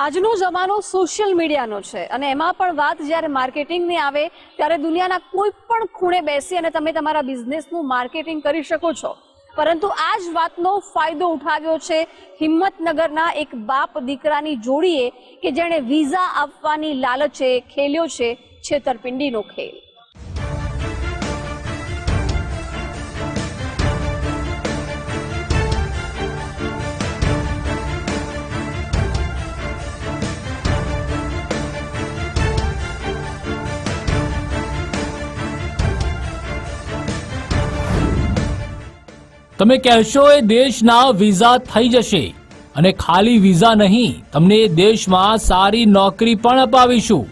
આજનો જમાનો સોશિયલ મીડિયાનો છે અને એમાં પણ વાત જ્યારે માર્કેટિંગની આવે ત્યારે દુનિયાના કોઈ પણ ખૂણે બેસી અને તમે તમારા બિઝનેસનું માર્કેટિંગ કરી શકો છો, પરંતુ આ જ વાતનો ફાયદો ઉઠાવ્યો છે હિંમતનગરના એક બાપ દીકરાની જોડીએ કે જેણે વિઝા આપવાની લાલચે ખેલ્યો છે છેતરપિંડીનો ખેલ। તમે કહેશો એ દેશના વિઝા થઈ જશે અને ખાલી વિઝા નહીં, તમને દેશમાં સારી નોકરી પણ અપાવીશું।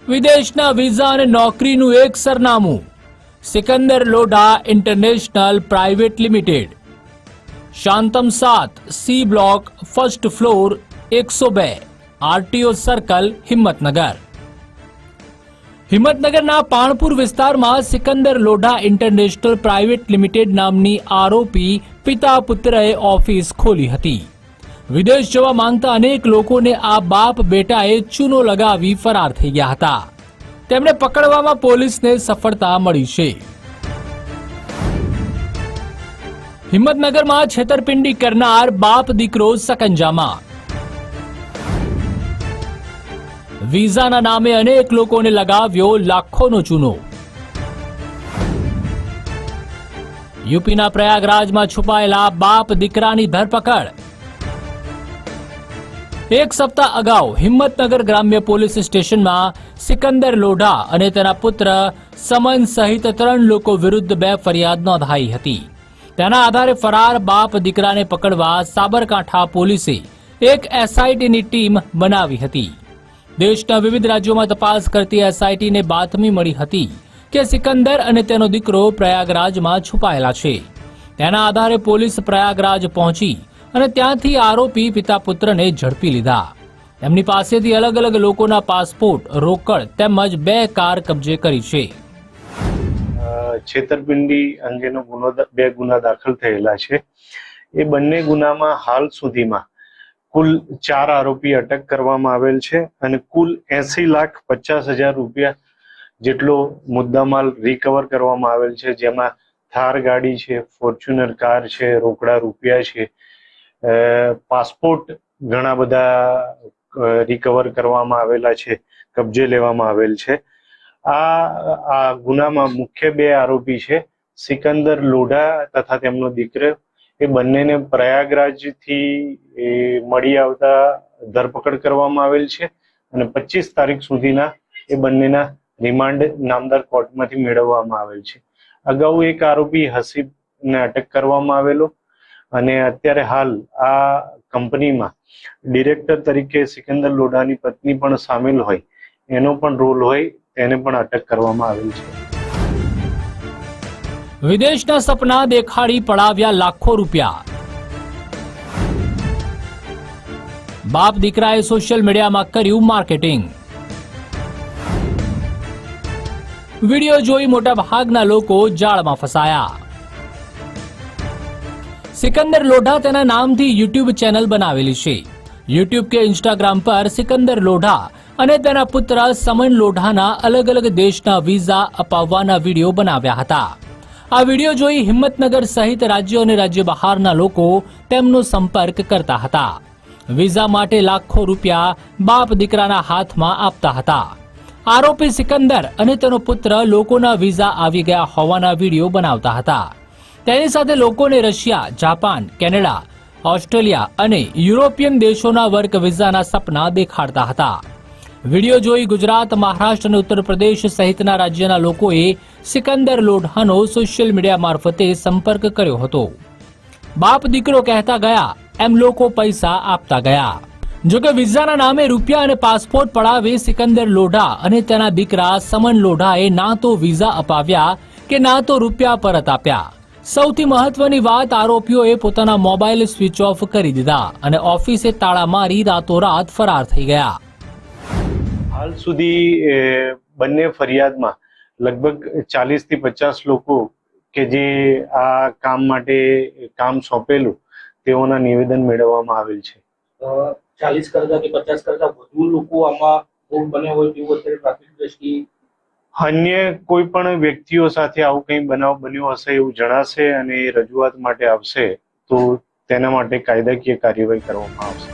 વિદેશના વિઝા અને નોકરીનું એક સરનામું, Sikandar Lodha international private limited, Shantam 7 C block, first floor, 102, RTO circle, Himmatnagar. હિંમતનગરના પાણપુર વિસ્તારમાં Sikandar Lodha international private limited નામની આરોપી પિતા પુત્રએ ઓફિસ ખોલી હતી। વિદેશ જવા માંગતા અનેક લોકોને આ બાપ બેટાએ ચૂનો લગાવી ફરાર થઈ ગયા હતા। તેમને પકડવામાં પોલીસને સફળતા મળી છે। હિંમતનગરમાં છેતરપિંડી કરનાર બાપ દીકરો સકંજામાં। વિઝાના નામે અનેક લોકોને લગાવ્યો લાખોનો ચૂનો। યુપીના પ્રયાગરાજમાં છુપાયેલા બાપ દીકરાની ધરપકડ। એક સપ્તાહ અગાઉ હિંમતનગર ગ્રામ્ય પોલીસ સ્ટેશનમાં સિકંદર લોઢા અને તેના પુત્ર સમન સહિત 3 લોકો વિરુદ્ધ 2 ફરિયાદ નોંધાઈ હતી। તેના આધારે ફરાર બાપ દીકરાને પકડવા સાબરકાંઠા પોલીસે એક એસઆઈટીની ટીમ બનાવી હતી। દેશના વિવિધ રાજ્યોમાં તપાસ કરતી એસઆઈટીને બાતમી મળી હતી કે સિકંદર અને તેનો દીકરો પ્રયાગરાજમાં છુપાયેલા છે। તેના આધારે પોલીસ પ્રયાગરાજ પહોંચી અને ત્યાંથી આરોપી પિતા પુત્રને ઝડપી લીધા। તેમની પાસેથી અલગ અલગ લોકોના પાસપોર્ટ, રોકડ તેમજ 2 કાર કબજે કરી છે। છેતરપિંડી અંગેનો ગુનો 2 ગુના દાખલ થયેલા છે। એ બંને ગુનામાં હાલ સુધીમાં કુલ 4 આરોપી અટક કરવામાં આવેલ છે અને કુલ 80,50,000 રૂપિયા જેટલો મુદ્દામાલ રિકવર કરવામાં આવેલ છે, જેમાં થાર ગાડી છે, ફોર્ચ્યુનર કાર છે, રોકડા રૂપિયા છે, પાસપોર્ટ ઘણા બધા રિકવર કરવામાં આવેલા છે, કબજે લેવામાં આવેલ છે। આ ગુનામાં મુખ્ય 2 આરોપી છે સિકંદર લોઢા તથા તેમનો દીકરો। એ બંનેને પ્રયાગરાજથી મળી આવતા ધરપકડ કરવામાં આવેલ છે અને 25 તારીખ સુધીના એ બંનેના રિમાન્ડ નામદાર કોર્ટમાંથી મેળવવામાં આવેલ છે। અગાઉ એક આરોપી હસીબને અટક કરવામાં આવેલો અને અત્યારે હાલ આ કંપનીમાં ડિરેક્ટર તરીકે સિકંદર લોઢાની પત્ની પણ સામેલ હોય, એનો પણ રોલ હોય, તેને પણ અટક કરવામાં આવેલ છે। વિદેશના સપના દેખાડી પડાવ્યા લાખો રૂપિયા। બાપ દીકરાએ સોશિયલ મીડિયામાં કર્યું માર્કેટિંગ। વિડીયો જોઈ મોટા ભાગના લોકો જાળમાં ફસાયા। સિકંદર લોઢા તેના નામથી યુટ્યુબ ચેનલ બનાવેલી છે। યુટ્યુબ કે ઇન્સ્ટાગ્રામ પર સિકંદર લોઢા અને તેના પુત્ર સમન લોઢાના અલગ અલગ દેશના વિઝા અપાવવાના વિડીયો બનાવ્યા હતા। આ વિડીયો જોઈ હિંમતનગર સહિત રાજ્યો અને રાજ્ય બહારના લોકો તેમનો સંપર્ક કરતા હતા। વિઝા માટે લાખો રૂપિયા બાપ દીકરાના હાથમાં આપતા હતા। આરોપી સિકંદર અને તેનો પુત્ર લોકોના વિઝા આવી ગયા હોવાના વિડીયો બનાવતા હતા। તેની સાથે લોકોને રશિયા, જાપાન, કેનેડા, ઓસ્ટ્રેલિયા અને યુરોપિયન દેશોના વર્ક વિઝાના સપના દેખાડતા હતા। વિડીયો જોઈ ગુજરાત, મહારાષ્ટ્ર અને ઉત્તર પ્રદેશ સહિતના રાજ્યના લોકોએ સિકંદર લોઢાનો સોશિયલ મીડિયા મારફતે સંપર્ક કર્યો હતો। બાપ દીકરો કહેતા ગયા એમ લોકો પૈસા આપતા ગયા। જોકે વિઝાના નામે રૂપિયા અને પાસપોર્ટ પડાવી સિકંદર લોઢા અને તેના દીકરા સમન લોઢાએ ના તો વિઝા અપાવ્યા કે ના તો રૂપિયા પરત આપ્યા। સૌથી મહત્વની વાત, આરોપીઓએ પોતાના મોબાઈલ સ્વિચ ઓફ કરી દીધા અને ઓફિસે તાળા મારી રાતોરાત ફરાર થઈ ગયા। હાલ સુધી બંને ફરિયાદમાં લગભગ 40 થી 50 લોકો કે જે આ કામ માટે કામ સોંપેલું તેઓના નિવેદન મેળવવામાં આવેલ છે। 40 કરતા કે 50 કરતા વધુ લોકો આમાં ભોગ બન્યા હોય તેવું અત્યારે પ્રાથમિક દ્રષ્ટિએ અન્ય કોઈ પણ વ્યક્તિઓ સાથે આવું કંઈ બનાવ બન્યો હશે એવું જણાશે અને એ રજૂઆત માટે આવશે તો તેના માટે કાયદાકીય કાર્યવાહી કરવામાં આવશે.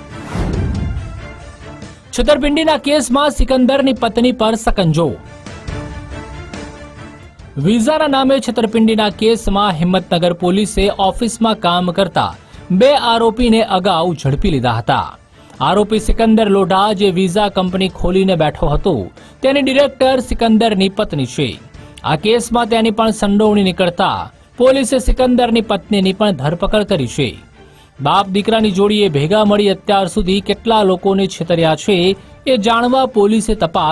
છેતરપિંડીના કેસમાં સિકંદરની પત્ની પર સકંજો. વિઝાના નામે છેતરપિંડીના કેસમાં હિંમતનગર પોલીસે ઓફિસમાં કામ કરતા 2 આરોપીને અગાઉ ઝડપી લીધા હતા. આરોપી સિકંદર લોઢા, જે વિઝા કંપની ખોલીને બેઠો હતો, તેની ડિરેક્ટર સિકંદરની પત્ની છે. આ કેસમાં તેની પણ સંડોવણી નીકળતા પોલીસે સિકંદરની પત્નીની પણ ધરપકડ કરી છે. બાપ દીકરાની જોડીએ ભેગા મળી અત્યાર સુધી કેટલા લોકોને છેતર્યા છે એ જાણવા પોલીસે તપાસ